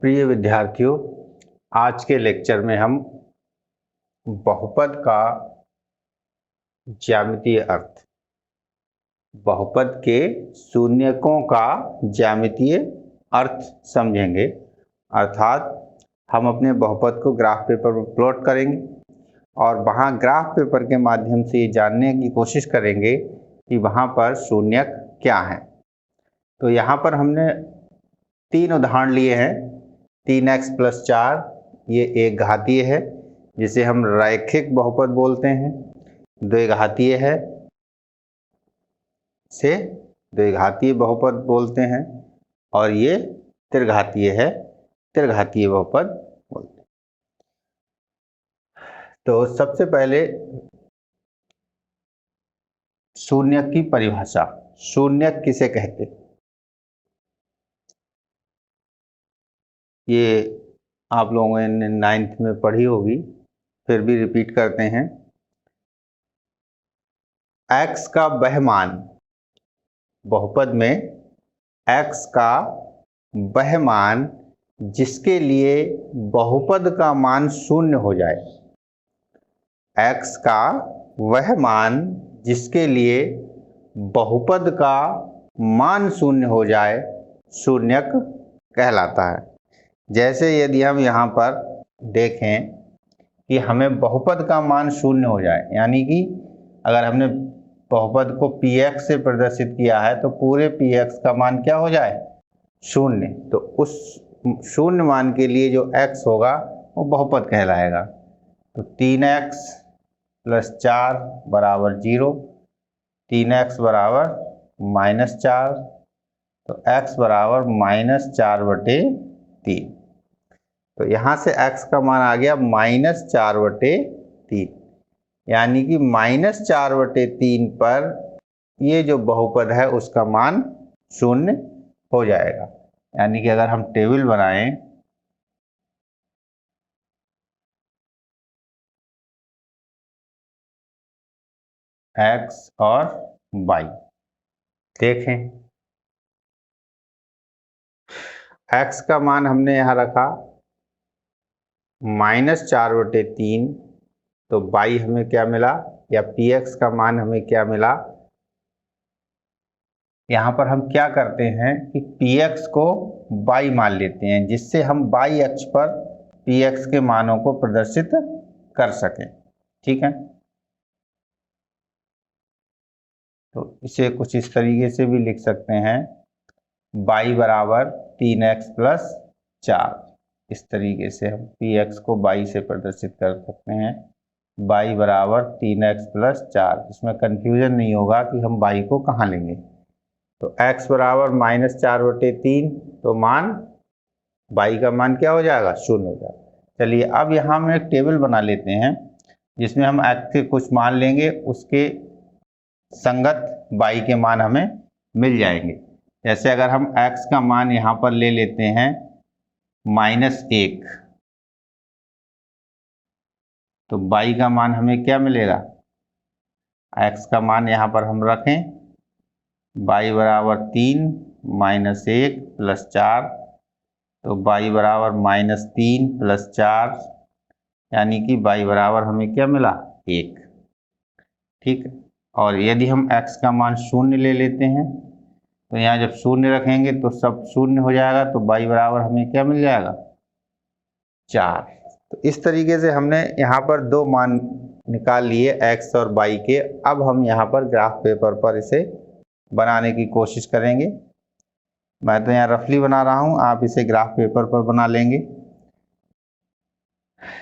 प्रिय विद्यार्थियों, आज के लेक्चर में हम बहुपद का ज्यामितीय अर्थ, बहुपद के शून्यकों का ज्यामितीय अर्थ समझेंगे। अर्थात हम अपने बहुपद को ग्राफ पेपर पर प्लॉट करेंगे और वहाँ ग्राफ पेपर के माध्यम से ये जानने की कोशिश करेंगे कि वहाँ पर शून्यक क्या हैं। तो यहाँ पर हमने 3 उदाहरण लिए हैं। 3x + 4 ये एक घातीय है जिसे हम रैखिक बहुपद बोलते हैं। द्विघातीय है से द्विघातीय बहुपद बोलते हैं और ये त्रिघातीय है, त्रिघातीय बहुपद बोलते हैं। तो सबसे पहले शून्यक की परिभाषा। शून्यक किसे कहते हैं? ये आप लोगों ने 9th में पढ़ी होगी, फिर भी रिपीट करते हैं। x का वह मान, बहुपद में x का वह मान जिसके लिए बहुपद का मान शून्य हो जाए। x का वह मान जिसके लिए बहुपद का मान शून्य हो जाए शून्यक कहलाता है। जैसे यदि हम यहाँ पर देखें कि हमें बहुपद का मान शून्य हो जाए, यानी कि अगर हमने बहुपद को px से प्रदर्शित किया है तो पूरे px का मान क्या हो जाए? शून्य। तो उस शून्य मान के लिए जो x होगा वो बहुपद कहलाएगा। तो 3x + 4 = 0, 3x = -4, तो x = -4/3। तो यहाँ से x का मान आ गया -4/3, यानी कि -4/3 पर ये जो बहुपद है उसका मान शून्य हो जाएगा। यानी कि अगर हम टेबल बनाएं, x और y, देखें x का मान हमने यहाँ रखा -4/3, तो y हमें क्या मिला, या px का मान हमें क्या मिला? यहाँ पर हम क्या करते हैं कि px को y मान लेते हैं, जिससे हम y अक्ष पर px के मानों को प्रदर्शित कर सकें। ठीक है, तो इसे कुछ इस तरीके से भी लिख सकते हैं, y = 3x + 4। इस तरीके से हम px को y से प्रदर्शित कर सकते हैं, y = 3x + 4। इसमें कंफ्यूजन नहीं होगा कि हम y को कहाँ लेंगे। तो x = -4/3, तो मान y का मान क्या हो जाएगा? शून्य हो जाएगा। चलिए अब यहाँ हम एक टेबल बना लेते हैं जिसमें हम x के कुछ मान लेंगे, उसके संगत y के मान हमें मिल जाएंगे। जैसे अगर हम x का मान यहाँ पर ले लेते हैं -1, तो y का मान हमें क्या मिलेगा? x का मान यहाँ पर हम रखें, y = 3 -1 + 4, तो y = -3 + 4, यानी कि y बराबर हमें क्या मिला? 1। ठीक है, और यदि हम x का मान शून्य ले लेते हैं तो यहाँ जब शून्य रखेंगे तो सब शून्य हो जाएगा, तो y बराबर हमें क्या मिल जाएगा? 4। तो इस तरीके से हमने यहाँ पर 2 मान निकाल लिए x और y के। अब हम यहाँ पर ग्राफ पेपर पर इसे बनाने की कोशिश करेंगे। मैं तो यहाँ रफली बना रहा हूँ, आप इसे ग्राफ पेपर पर बना लेंगे।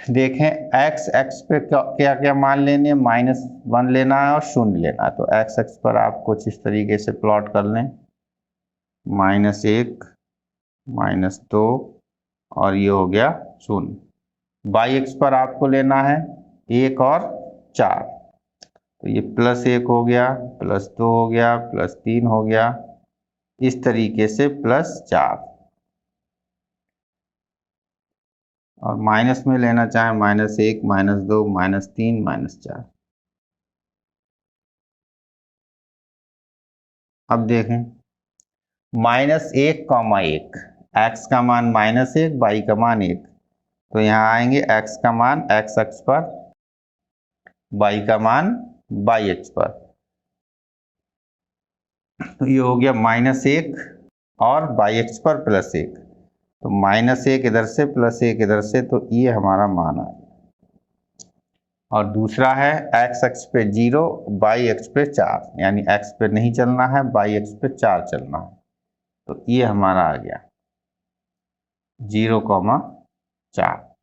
देखें x पे क्या क्या मान लेने, -1 लेना है और 0 लेना है। तो x अक्ष पर आप कुछ इस तरीके से प्लॉट कर लें, -1 -2 और ये हो गया 0। y अक्ष पर आपको लेना है 1 और 4, तो ये +1 हो गया, +2 हो गया, +3 हो गया, इस तरीके से +4। और माइनस में लेना चाहें -1 -2 -3 -4। अब देखें -1, 1 x का मान -1, y का मान 1। तो यहाँ आएंगे x का मान x अक्ष पर, y का मान y अक्ष पर। तो ये हो गया -1 और y अक्ष पर +1। तो -1 इधर से +1 इधर से, तो ये हमारा मान आ गया। और दूसरा है x अक्ष पे 0, y अक्ष पे 4, यानी x पे नहीं चलना है, y अक्ष पे 4 चलना है। तो ये हमारा आ गया 0,4।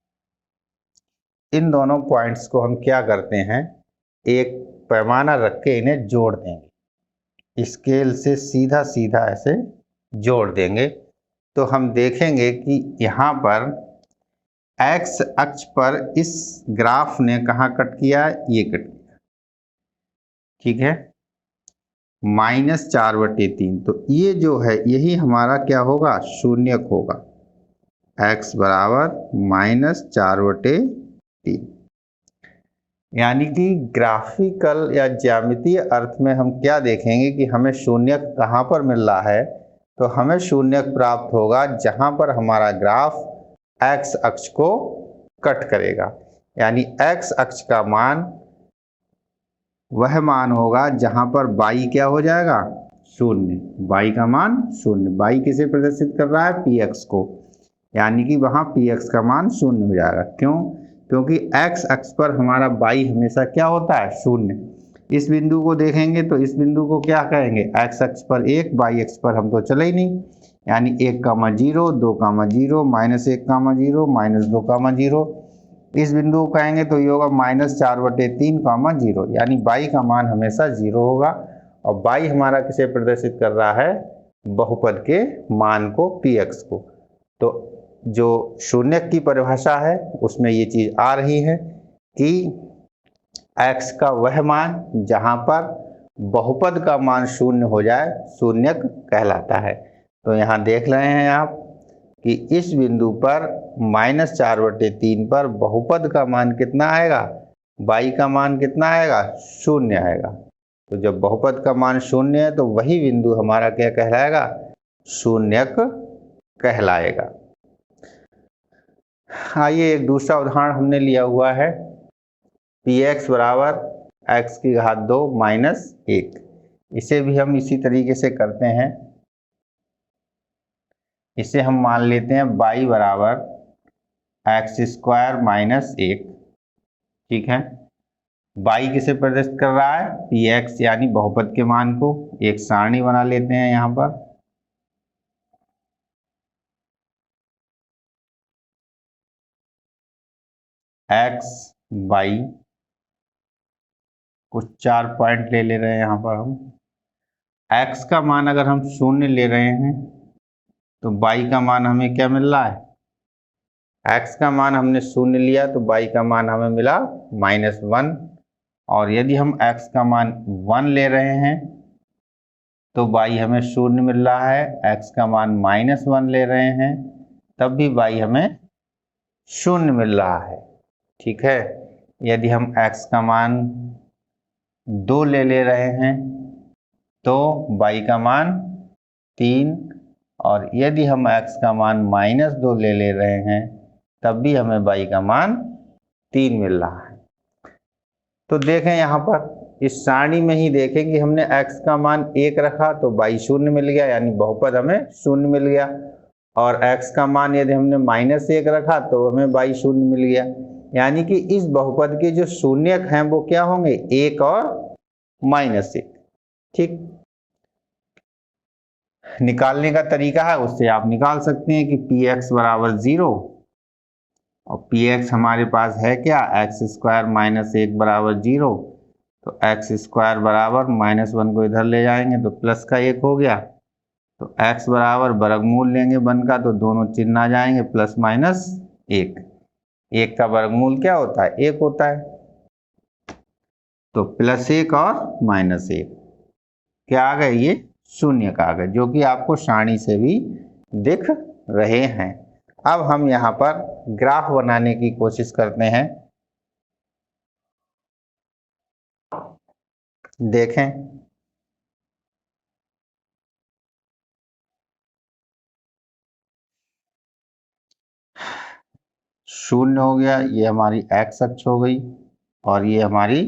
इन दोनों पॉइंट्स को हम क्या करते हैं, एक पैमाना रख के इन्हें जोड़ देंगे, स्केल से सीधा सीधा ऐसे जोड़ देंगे। तो हम देखेंगे कि यहाँ पर x अक्ष पर इस ग्राफ ने कहाँ कट किया, ये कट किया, ठीक है, -4/3। तो ये जो है यही हमारा क्या होगा, शून्यक होगा। x बराबर -4/3। यानी कि ग्राफिकल या ज्यामितीय अर्थ में हम क्या देखेंगे कि हमें शून्यक कहाँ पर मिल रहा है। तो हमें शून्यक प्राप्त होगा जहाँ पर हमारा ग्राफ x अक्ष को कट करेगा, यानी x अक्ष का मान वह मान होगा जहां पर y क्या हो जाएगा, 0। y का मान 0। y किसे प्रदर्शित कर रहा है, px को, यानी कि वहां px का मान 0 हो जाएगा। क्यों, क्योंकि x अक्ष पर हमारा y हमेशा क्या होता है, 0। इस बिंदु को देखेंगे तो इस बिंदु को क्या कहेंगे, x अक्ष पर 1, y अक्ष पर हम तो चले ही नहीं, यानी 1,0, 2,0, -1,0, -2,0। इस बिंदु को कहेंगे तो ये होगा -4/3, 0, यानी y का मान हमेशा 0 होगा। और y हमारा किसे प्रदर्शित कर रहा है, बहुपद के मान को, px को। तो जो शून्यक की परिभाषा है उसमें ये चीज आ रही है कि x का वह मान जहां पर बहुपद का मान 0 हो जाए, शून्यक कहलाता है। तो यहाँ देख रहे हैं आप कि इस बिंदु पर -4/3 पर बहुपद का मान कितना आएगा, y का मान कितना आएगा, 0 आएगा। तो जब बहुपद का मान 0 है तो वही बिंदु हमारा क्या कहलाएगा, शून्यक कहलाएगा। आइए एक दूसरा उदाहरण हमने लिया हुआ है, px बराबर x⁻² -1। इसे भी हम इसी तरीके से करते हैं। इसे हम मान लेते हैं y बराबर x² -1, ठीक है। y किसे प्रदर्शित कर रहा है, px, यानी बहुपद के मान को। एक सारणी बना लेते हैं यहाँ पर, x y, कुछ 4 पॉइंट ले रहे हैं यहाँ पर हम। x का मान अगर हम 0 ले रहे हैं तो y का मान हमें क्या मिल रहा है, x का मान हमने 0 लिया तो y का मान हमें मिला -1। और यदि हम x का मान 1 ले रहे हैं तो y हमें 0 मिल रहा है, x का मान -1 ले रहे हैं तब भी y हमें 0 मिल रहा है, ठीक है। यदि हम x का मान 2 ले रहे हैं तो y का मान 3, और यदि हम x का मान -2 ले रहे हैं तब भी हमें y का मान 3 मिल रहा है। तो देखें यहाँ पर इस सारणी में ही देखें कि हमने x का मान 1 रखा तो y 0 मिल गया, यानी बहुपद हमें 0 मिल गया। और x का मान यदि हमने -1 रखा तो हमें y 0 मिल गया, यानी कि इस बहुपद के जो शून्यक हैं वो क्या होंगे, 1 और -1, ठीक। निकालने का तरीका है, उससे आप निकाल सकते हैं कि px बराबर 0, और px हमारे पास है क्या, x² -1 बराबर 0। तो x² बराबर -1 को इधर ले जाएंगे तो प्लस का 1 हो गया। तो x बराबर वर्गमूल लेंगे 1 का तो दोनों चिन्ह आ जाएंगे, प्लस माइनस 1। 1 का वर्गमूल क्या होता है, 1 होता है। तो +1 और -1 क्या आ गए, ये शून्य आ गए, जो कि आपको सारणी से भी दिख रहे हैं। अब हम यहाँ पर ग्राफ बनाने की कोशिश करते हैं। देखें, शून्य हो गया, ये हमारी एक्स अक्ष हो गई और ये हमारी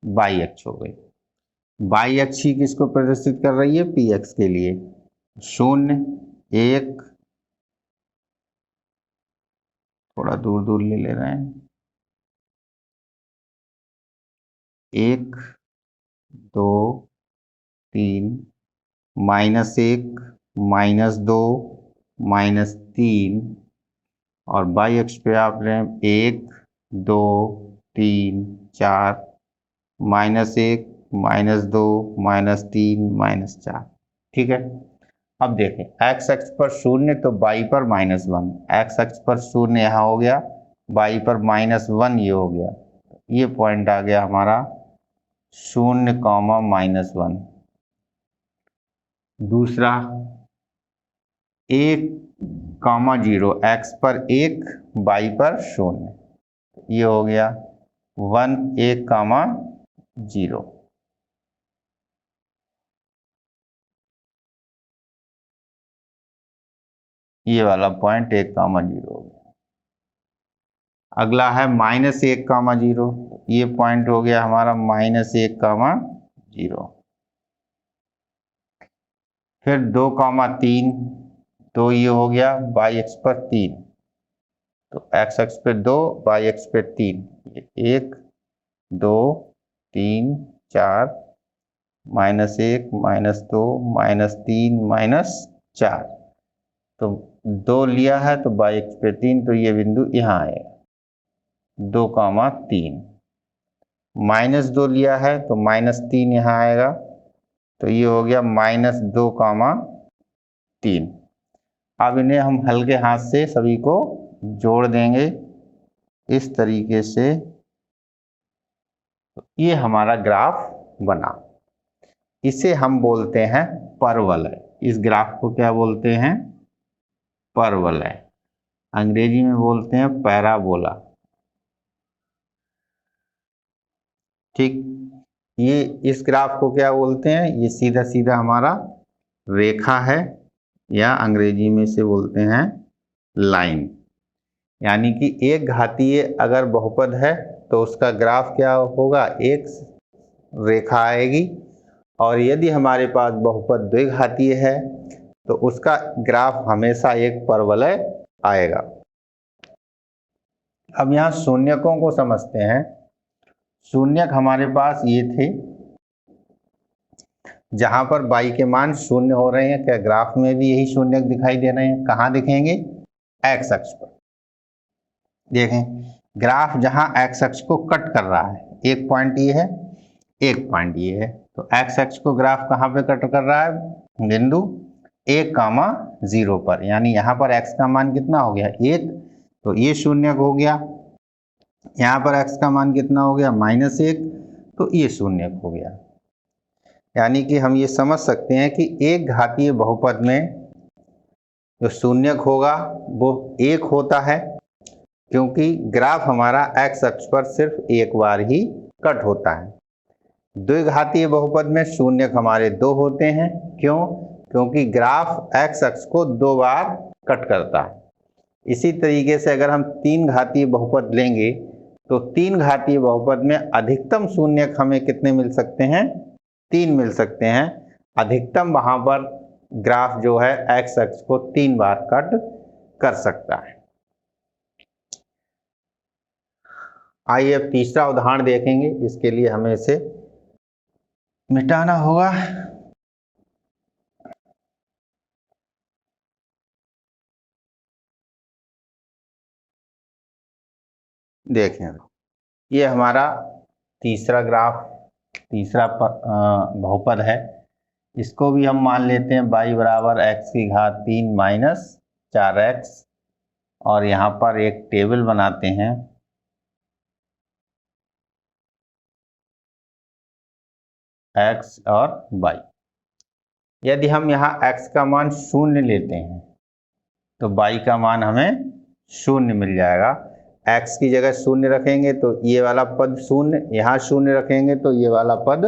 वाई अक्ष हो गई। वाई अक्ष ही किसको प्रदर्शित कर रही है? पी एक्स के लिए। शून्य, एक, थोड़ा दूर दूर ले रहे हैं, एक, दो, तीन, माइनस एक, माइनस दो, माइनस तीन, और बाई अक्ष पे आप रहे एक, दो, तीन, चार, माइनस एक, माइनस दो, माइनस तीन, माइनस चार। ठीक है। अब देखें, एक्स अक्ष पर शून्य तो बाई पर माइनस वन, एक्स अक्ष पर शून्य यहाँ हो गया, बाई पर माइनस वन ये हो गया, ये पॉइंट आ गया हमारा शून्य कॉमा माइनस वन। दूसरा, एक कॉमा जीरो, एक्स पर एक, बाई पर शून्य, ये हो गया वन, एक कॉमा जीरो। ये वाला पॉइंट एक कॉमा जीरो हो गया। अगला है माइनस एक कॉमा जीरो, ये पॉइंट हो गया हमारा माइनस एक कॉमा जीरो। फिर दो कॉमा तीन, तो ये हो गया बाई एक्स पर तीन, तो एक्स अक्ष पे दो, बाई एक्स पे तीन, एक, दो, तीन, चार, माइनस एक, माइनस दो, माइनस तीन, माइनस चार, तो दो लिया है तो बाई एक्स पे तीन, तो ये बिंदु यहाँ आएगा, दो कॉमा तीन। माइनस दो लिया है तो माइनस तीन यहाँ आएगा, तो ये हो गया माइनस दो कॉमा तीन। अब इन्हें हम हल्के हाथ से सभी को जोड़ देंगे इस तरीके से, ये हमारा ग्राफ बना। इसे हम बोलते हैं परवलय। इस ग्राफ को क्या बोलते हैं? परवलय। अंग्रेजी में बोलते हैं पैराबोला। ठीक, ये इस ग्राफ को क्या बोलते हैं? ये सीधा सीधा हमारा रेखा है, या अंग्रेजी में से बोलते हैं लाइन। यानी कि एक घातीय अगर बहुपद है तो उसका ग्राफ क्या होगा? एक रेखा आएगी, और यदि हमारे पास बहुपद द्विघातीय है तो उसका ग्राफ हमेशा एक परवलय आएगा। अब यहाँ शून्यकों को समझते हैं। शून्यक हमारे पास ये थे, जहां पर बाई के मान शून्य हो रहे हैं। क्या ग्राफ में भी यही शून्यक दिखाई दे रहे हैं? कहाँ दिखेंगे? एक्स अक्ष पर। देखें, ग्राफ जहां एक्स अक्ष को कट कर रहा है, एक पॉइंट ये है, एक पॉइंट ये है, तो एक्स अक्ष को ग्राफ कहाँ पे कट कर रहा है? बिंदु एक कामा जीरो पर। यानी यहाँ पर एक्स का मान कितना हो गया? एक, तो ये शून्यक हो गया। यहाँ पर एक्स का मान कितना हो गया? माइनस एक, तो ये शून्यक हो गया। यानी कि हम ये समझ सकते हैं कि एक घातीय बहुपद में जो शून्यक होगा वो एक होता है, क्योंकि ग्राफ हमारा एक्स अक्ष पर सिर्फ एक बार ही कट होता है। द्विघातीय बहुपद में शून्यक हमारे दो होते हैं। क्यों? क्योंकि ग्राफ एक्स अक्ष को दो बार कट करता है। इसी तरीके से अगर हम तीन घातीय बहुपद लेंगे तो तीन घातीय बहुपद में अधिकतम शून्यक हमें कितने मिल सकते हैं? तीन मिल सकते हैं। अधिकतम वहां पर ग्राफ जो है एक्स अक्ष को तीन बार कट कर सकता है। आइए अब तीसरा उदाहरण देखेंगे। इसके लिए हमें इसे मिटाना होगा। देखें, ये हमारा तीसरा ग्राफ, तीसरा बहुपद है। इसको भी हम मान लेते हैं बाई बराबर एक्स की घात तीन माइनस चार एक्स, और यहाँ पर एक टेबल बनाते हैं। एक्स और वाई। यदि हम यहाँ एक्स का मान शून्य लेते हैं तो वाई का मान हमें शून्य मिल जाएगा। एक्स की जगह शून्य रखेंगे तो ये वाला पद शून्य, यहाँ शून्य रखेंगे तो ये वाला पद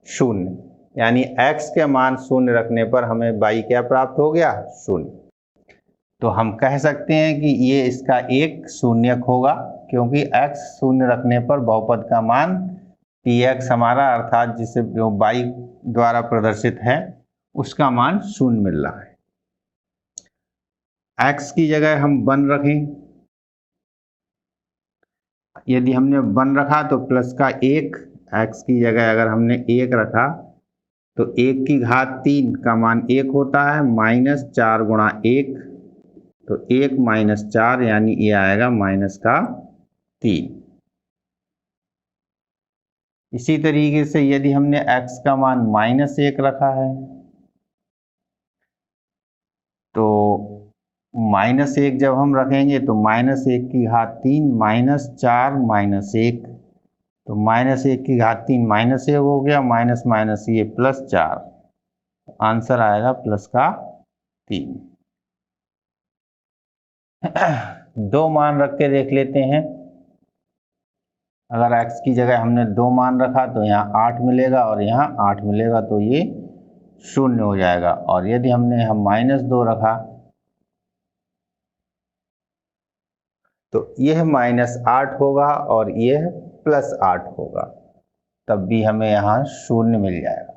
शून्य। यानी एक्स के मान शून्य रखने पर हमें वाई क्या प्राप्त हो गया? शून्य। तो हम कह सकते हैं कि ये इसका एक शून्यक होगा, क्योंकि x शून्य रखने पर बहुपद का मान px हमारा अर्थात जिसे जो y द्वारा प्रदर्शित है उसका मान शून्य मिल रहा है। x की जगह हम 1 रखें, यदि हमने 1 रखा तो प्लस का 1, x की जगह अगर हमने 1 रखा तो 1 की घात 3 का मान 1 होता है, -4 गुणा 1, तो 1 - 4 यानी ये आएगा माइनस का 3। इसी तरीके से यदि हमने x का मान -1 रखा है तो -1 जब हम रखेंगे तो -1 की घात 3 -4 -1, तो -1 की घात 3 -1 हो गया, माइनस माइनस ये +4, आंसर आएगा प्लस का 3। दो मान रख के देख लेते हैं। अगर x की जगह हमने 2 मान रखा तो यहाँ 8 मिलेगा और यहाँ 8 मिलेगा, तो ये 0 हो जाएगा। और यदि हमने यहाँ -2 रखा तो यह -8 होगा और यह +8 होगा, तब भी हमें यहाँ 0 मिल जाएगा।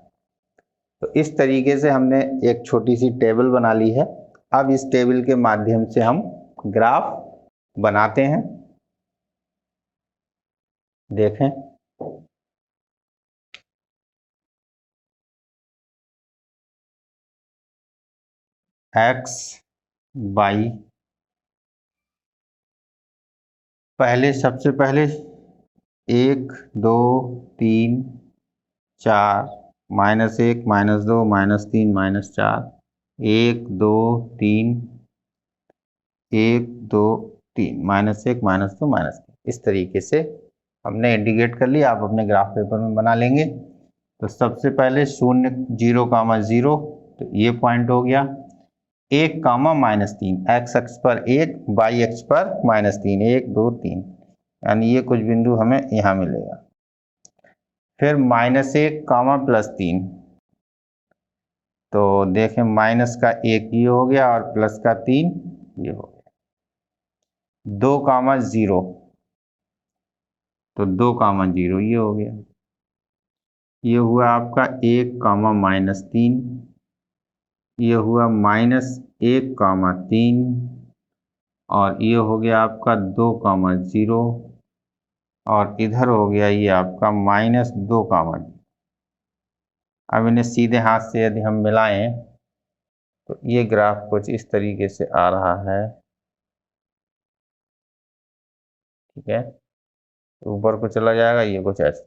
तो इस तरीके से हमने एक छोटी सी टेबल बना ली है। अब इस टेबल के माध्यम से हम ग्राफ बनाते हैं। देखें, x y, सबसे पहले 1 2 3 4, -1 -2 -3 -4, 1 2 3 1 2 3, -1 -2 -3, इस तरीके से हमने इंडिकेट कर लिया। आप अपने ग्राफ पेपर में बना लेंगे। तो सबसे पहले 0 0 0, तो ये पॉइंट हो गया। 1 -3, x अक्ष पर 1, y अक्ष पर -3, 1 2 3, यानी ये कुछ बिंदु हमें यहाँ मिलेगा। फिर -1 +3, तो देखें माइनस का 1 ये हो गया और प्लस का 3 ये हो गया। 2 0, तो 2 0 ये हो गया। ये हुआ आपका 1 -3, ये हुआ -1 3, और ये हो गया आपका 2 0, और इधर हो गया ये आपका -2 0। अब इन्हें सीधे हाथ से यदि हम मिलाएं तो ये ग्राफ कुछ इस तरीके से आ रहा है। ठीक है, ऊपर को चला जाएगा, ये कुछ ऐसा।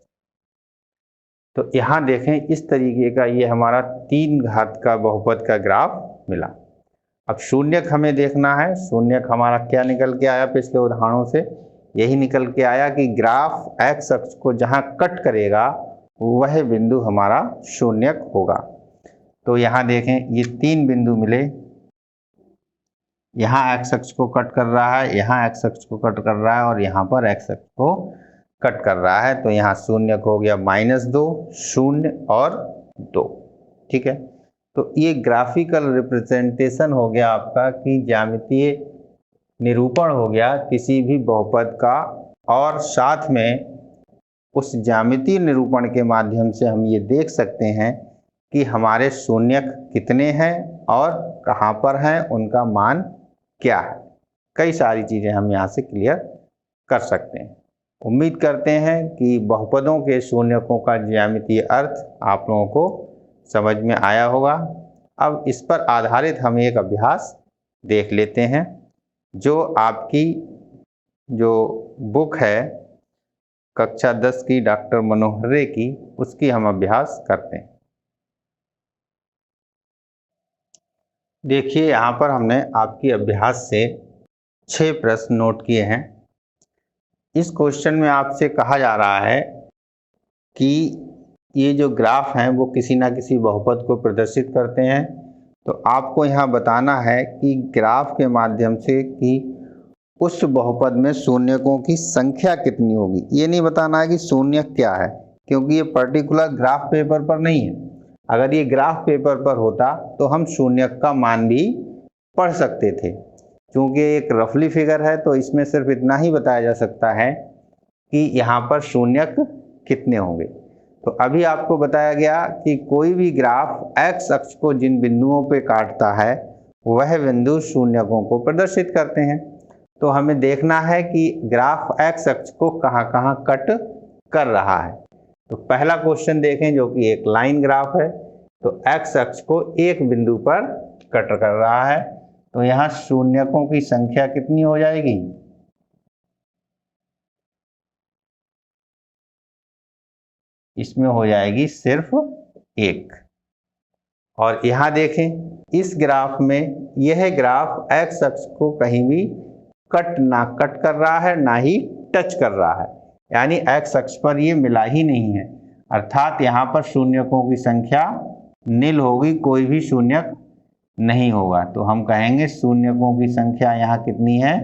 तो यहाँ देखें, इस तरीके का ये हमारा 3 घात का बहुपद का ग्राफ मिला। अब शून्यक हमें देखना है। शून्यक हमारा क्या निकल के आया पिछले उदाहरणों से? यही निकल के आया कि ग्राफ x अक्ष को जहाँ कट करेगा वह बिंदु हमारा शून्यक होगा। तो यहाँ देखें, ये 3 बिंदु मिले। यहाँ x अक्ष को कट कर रहा है, यहाँ x अक्ष को कट कर रहा है, और यहाँ पर x अक्ष को कट कर रहा है। तो यहाँ शून्यक हो गया -2, 0 और 2। ठीक है, तो ये ग्राफिकल रिप्रेजेंटेशन हो गया आपका कि ज्यामितीय निरूपण हो गया किसी भी बहुपद का, और साथ में उस ज्यामितीय निरूपण के माध्यम से हम ये देख सकते हैं कि हमारे शून्यक कितने हैं और कहाँ पर हैं, उनका मान क्या है। कई सारी चीज़ें हम यहाँ से क्लियर कर सकते हैं। उम्मीद करते हैं कि बहुपदों के शून्यकों का ज्यामितीय अर्थ आप लोगों को समझ में आया होगा। अब इस पर आधारित हम एक अभ्यास देख लेते हैं, जो आपकी जो बुक है कक्षा 10 की डॉक्टर मनोहरे की, उसकी हम अभ्यास करते हैं। देखिए, यहाँ पर हमने आपकी अभ्यास से 6 प्रश्न नोट किए हैं। इस क्वेश्चन में आपसे कहा जा रहा है कि ये जो ग्राफ हैं वो किसी ना किसी बहुपद को प्रदर्शित करते हैं। तो आपको यहाँ बताना है कि ग्राफ के माध्यम से कि उस बहुपद में शून्यकों की संख्या कितनी होगी। ये नहीं बताना है कि शून्यक क्या है, क्योंकि ये पर्टिकुलर ग्राफ पेपर पर नहीं है। अगर ये ग्राफ पेपर पर होता तो हम शून्यक का मान भी पढ़ सकते थे, चूँकि एक रफली फिगर है तो इसमें सिर्फ इतना ही बताया जा सकता है कि यहाँ पर शून्यक कितने होंगे। तो अभी आपको बताया गया कि कोई भी ग्राफ एक्स अक्ष को जिन बिंदुओं पे काटता है वह बिंदु शून्यकों को प्रदर्शित करते हैं। तो हमें देखना है कि ग्राफ एक्स अक्ष को कहाँ कहाँ कट कर रहा है। तो पहला क्वेश्चन देखें जो कि एक लाइन ग्राफ है, तो एक्स अक्ष को एक बिंदु पर कट कर रहा है, तो यहाँ शून्यकों की संख्या कितनी हो जाएगी? इसमें हो जाएगी सिर्फ एक। और यहाँ देखें इस ग्राफ में यह ग्राफ एक्स अक्ष को कहीं भी कट कर रहा है ना ही टच कर रहा है, यानी एक्स अक्ष पर ये मिला ही नहीं है, अर्थात यहाँ पर शून्यकों की संख्या नील होगी, कोई भी शून्यक नहीं होगा। तो हम कहेंगे शून्यकों की संख्या यहाँ कितनी है?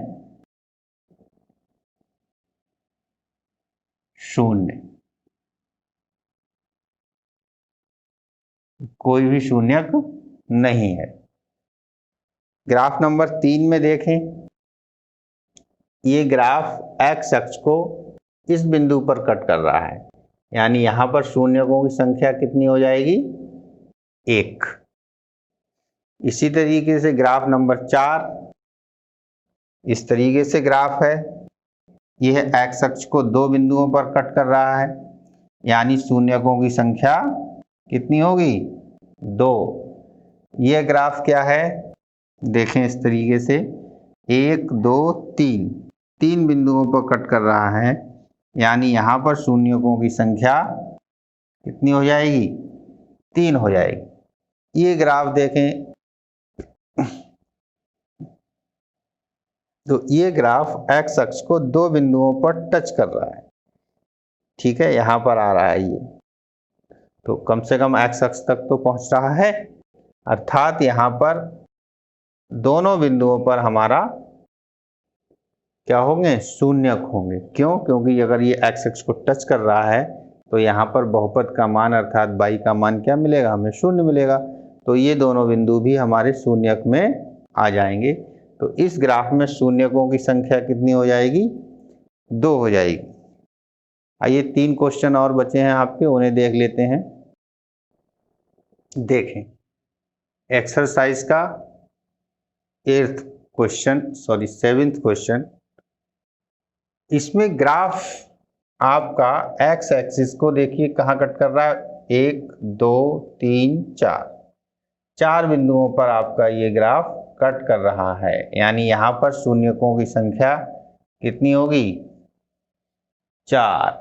शून्य। कोई भी शून्यक नहीं है। ग्राफ नंबर 3 में देखें, ये ग्राफ एक्स अक्ष को इस बिंदु पर कट कर रहा है, यानी यहां पर शून्यकों की संख्या कितनी हो जाएगी? एक। इसी तरीके से ग्राफ नंबर 4 इस तरीके से ग्राफ है, यह एक्स अक्ष को दो बिंदुओं पर कट कर रहा है, यानी शून्यकों की संख्या कितनी होगी? 2। यह ग्राफ क्या है? देखें इस तरीके से 1 2 3 तीन बिंदुओं पर कट कर रहा है, यानी यहाँ पर शून्यकों की संख्या कितनी हो जाएगी? 3 हो जाएगी। ये ग्राफ देखें तो ये ग्राफ एक्स अक्ष को दो बिंदुओं पर टच कर रहा है, ठीक है, यहाँ पर आ रहा है ये, तो कम से कम एक्स अक्ष तक तो पहुँच रहा है, अर्थात यहाँ पर दोनों बिंदुओं पर हमारा क्या होंगे? शून्यक होंगे। क्यों? क्योंकि अगर ये एक्स अक्ष को टच कर रहा है तो यहाँ पर बहुपद का मान अर्थात y का मान क्या मिलेगा? हमें शून्य मिलेगा। तो ये दोनों बिंदु भी हमारे शून्यक में आ जाएंगे। तो इस ग्राफ में शून्यकों की संख्या कितनी हो जाएगी? 2 हो जाएगी। आइए 3 क्वेश्चन और बचे हैं आपके, उन्हें देख लेते हैं। देखें एक्सरसाइज का 7th क्वेश्चन, इसमें ग्राफ आपका एक्स एक्सिस को देखिए कहाँ कट कर रहा है? 1 2 3 4 बिंदुओं पर आपका ये ग्राफ कट कर रहा है, यानी यहाँ पर शून्यकों की संख्या कितनी होगी? 4।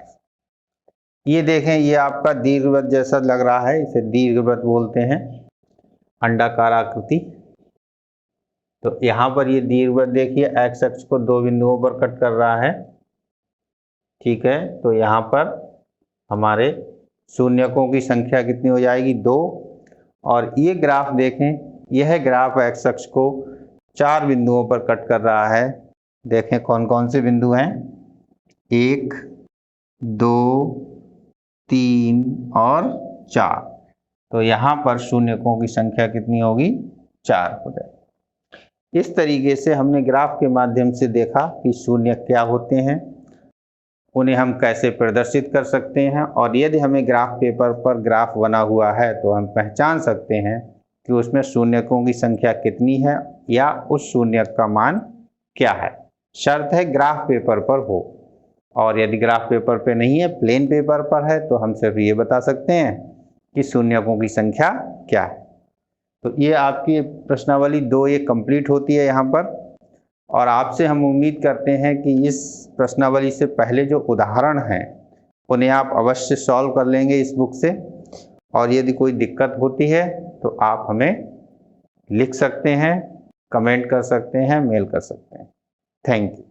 ये देखें ये आपका दीर्घवृत्त जैसा लग रहा है, इसे दीर्घवृत्त बोलते हैं, अंडाकार आकृति। तो यहाँ पर ये दीर्घवृत्त देखिए एक्स अक्ष को दो बिंदुओं पर कट कर रहा है, ठीक है। तो यहाँ पर हमारे शून्यकों की संख्या कितनी हो जाएगी? 2। और ये ग्राफ देखें, यह ग्राफ एक्स अक्ष को 4 बिंदुओं पर कट कर रहा है। देखें कौन कौन से बिंदु हैं? 1 2 3 और 4। तो यहाँ पर शून्यकों की संख्या कितनी होगी? 4 हो जाएगी। इस तरीके से हमने ग्राफ के माध्यम से देखा कि शून्यक क्या होते हैं, उन्हें हम कैसे प्रदर्शित कर सकते हैं, और यदि हमें ग्राफ पेपर पर ग्राफ बना हुआ है तो हम पहचान सकते हैं कि उसमें शून्यकों की संख्या कितनी है या उस शून्यक का मान क्या है। शर्त है ग्राफ पेपर पर हो, और यदि ग्राफ पेपर पे नहीं है, प्लेन पेपर पर है, तो हम सिर्फ ये बता सकते हैं कि शून्यकों की संख्या क्या है। तो ये आपकी प्रश्नावली 2 ये कंप्लीट होती है यहाँ पर, और आपसे हम उम्मीद करते हैं कि इस प्रश्नावली से पहले जो उदाहरण हैं उन्हें आप अवश्य सॉल्व कर लेंगे इस बुक से, और यदि कोई दिक्कत होती है तो आप हमें लिख सकते हैं, कमेंट कर सकते हैं, मेल कर सकते हैं। Thank you.